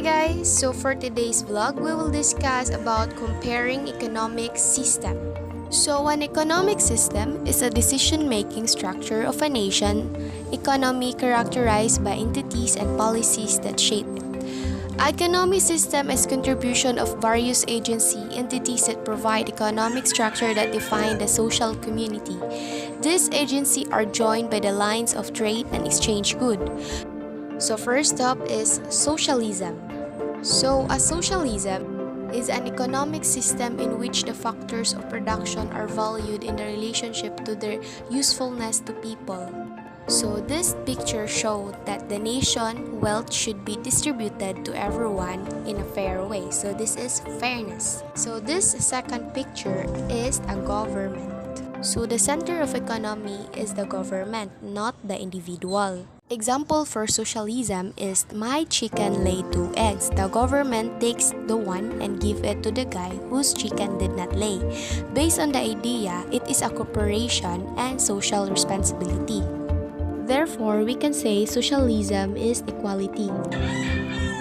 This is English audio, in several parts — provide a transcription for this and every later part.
guys, so for today's vlog, we will discuss about comparing economic system. So an economic system is a decision-making structure of a nation economy characterized by entities and policies that shape it. Economic system is contribution of various agency entities that provide economic structure that define the social community. These agencies are joined by the lines of trade and exchange good. So first up is socialism. So a socialism is an economic system in which the factors of production are valued in the relationship to their usefulness to people. So this picture showed that the nation wealth should be distributed to everyone in a fair way. So this is fairness. So this second picture is a government. So the center of economy is the government, not the individual. Example for socialism is my chicken laid 2 eggs. The government takes the one and give it to the guy whose chicken did not lay. Based on the idea, it is a corporation and social responsibility. Therefore, we can say socialism is equality.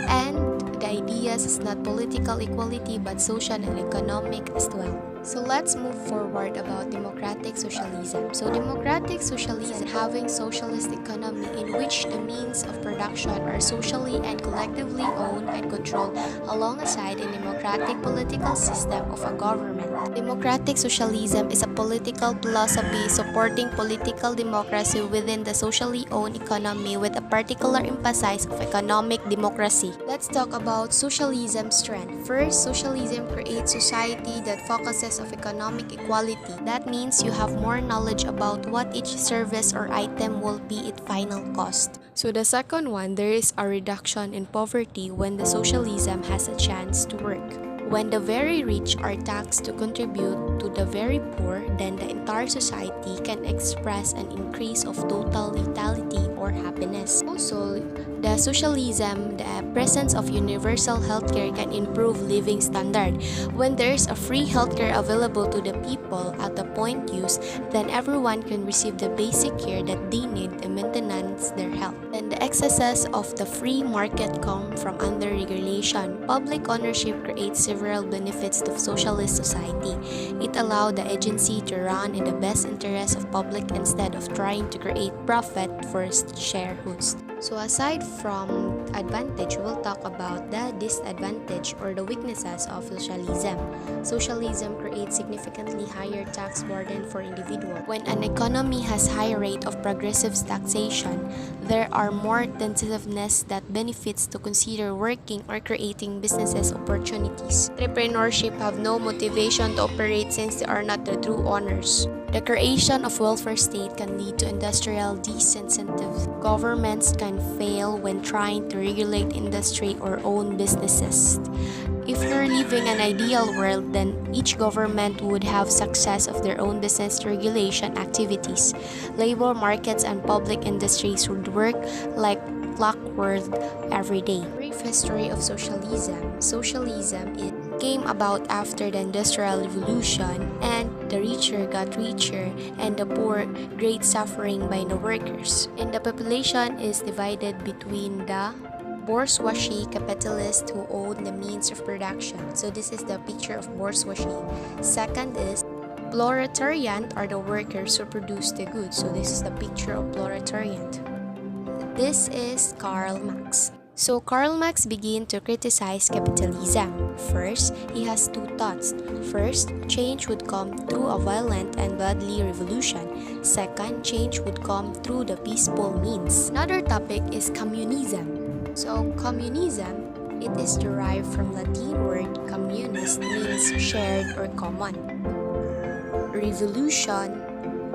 And the idea is not political equality but social and economic as well. So let's move forward about democratic socialism. So democratic socialism having socialist economy in which the means of production are socially and collectively owned and controlled alongside a democratic political system of a government. Democratic socialism is a political philosophy supporting political democracy within the socially owned economy with a particular emphasis of economic democracy. Let's talk about socialism's strength. First, socialism creates society that focuses of economic equality. That means you have more knowledge about what each service or item will be its final cost. So the second one, there is a reduction in poverty when the socialism has a chance to work. When the very rich are taxed to contribute to the very poor, then the entire society can express an increase of total vitality or happiness. Also, the socialism, the presence of universal healthcare can improve living standard. When there is a free healthcare available to the people at the point use, then everyone can receive the basic care that they need to maintain their health. Then the excesses of the free market come from under regulation. Public ownership creates several benefits to socialist society. It allowed the agency to run in the best interest of public instead of trying to create profit for shareholders. So aside from advantage, we'll talk about the disadvantage or the weaknesses of socialism. Socialism creates significantly higher tax burden for individuals. When an economy has high rate of progressive taxation, there are more tentativeness that benefits to consider working or creating businesses opportunities. Entrepreneurship have no motivation to operate since they are not the true owners. The creation of welfare state can lead to industrial disincentive. Governments can fail when trying to regulate industry or own businesses. If you're living an ideal world, then each government would have success of their own business regulation activities. Labor markets and public industries would work like clockwork every day. Brief history of socialism. Socialism came about after the Industrial Revolution, and the richer got richer and the poor great suffering by the workers. And the population is divided between the bourgeoisie capitalists who own the means of production. So this is the picture of bourgeoisie. Second is proletariat are the workers who produce the goods. So this is the picture of proletariat. This is Karl Marx. So Karl Marx began to criticize capitalism. First, he has two thoughts. First, change would come through a violent and bloody revolution. Second, change would come through the peaceful means. Another topic is communism. So communism, it is derived from Latin word communis, means shared or common. Revolution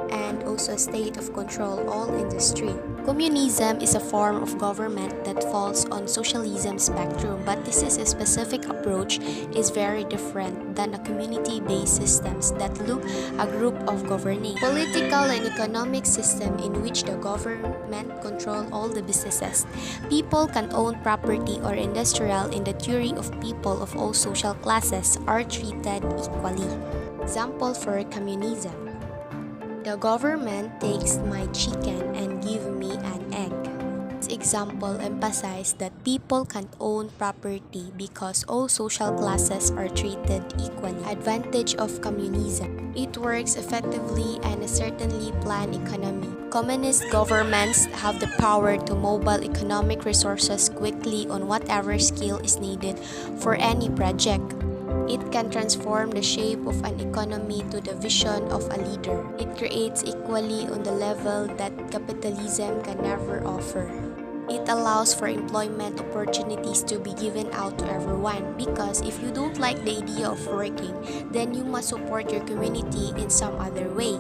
and also a state of control all industry. Communism is a form of government that falls on socialism spectrum, but this is a specific approach is very different than a community-based systems that look a group of governing. Political and economic system in which the government control all the businesses. People can own property or industrial in the theory of people of all social classes are treated equally. Example for communism. The government takes my chicken and give me an egg. example emphasized that people can't own property because all social classes are treated equally. Advantage of communism. It works effectively and a certainly planned economy. Communist governments have the power to mobile economic resources quickly on whatever scale is needed for any project. It can transform the shape of an economy to the vision of a leader. It creates equally on the level that capitalism can never offer. It allows for employment opportunities to be given out to everyone because if you don't like the idea of working, then you must support your community in some other way,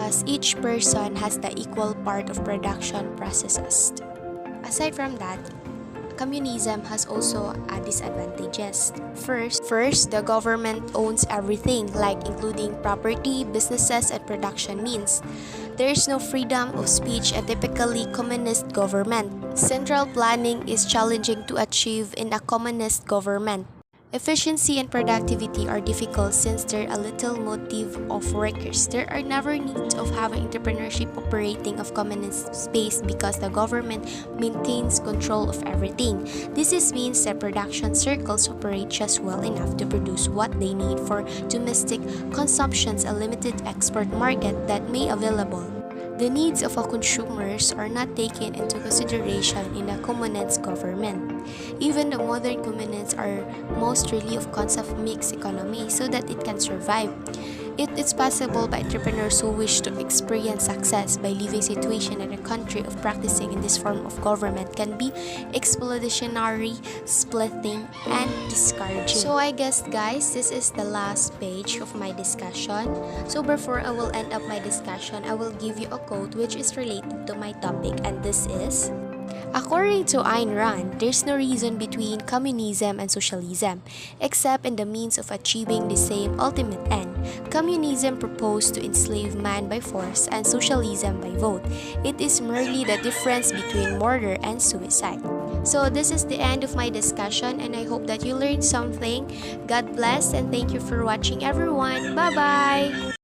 as each person has the equal part of production processes. Aside from that, communism has also disadvantages. First, the government owns everything, like including property, businesses, and production means. There is no freedom of speech, a typically communist government. Central planning is challenging to achieve in a communist government. Efficiency and productivity are difficult since there are little motive of workers. There are never needs of having entrepreneurship operating of communist space because the government maintains control of everything. This means that production circles operate just well enough to produce what they need for domestic consumptions, a limited export market that may available. The needs of our consumers are not taken into consideration in a communist government. Even the modern communists are most really of concept of mixed economy so that it can survive. It is possible by entrepreneurs who wish to experience success by living situation in a country of practicing in this form of government can be exploitationary, splitting, and discouraging. So I guess guys, this is the last page of my discussion. So before I will end up my discussion, I will give you a quote which is related to my topic, and this is: according to Ayn Rand, there's no reason between communism and socialism, except in the means of achieving the same ultimate end. Communism proposed to enslave man by force and socialism by vote. It is merely the difference between murder and suicide. So this is the end of my discussion, and I hope that you learned something. God bless and thank you for watching everyone. Bye-bye!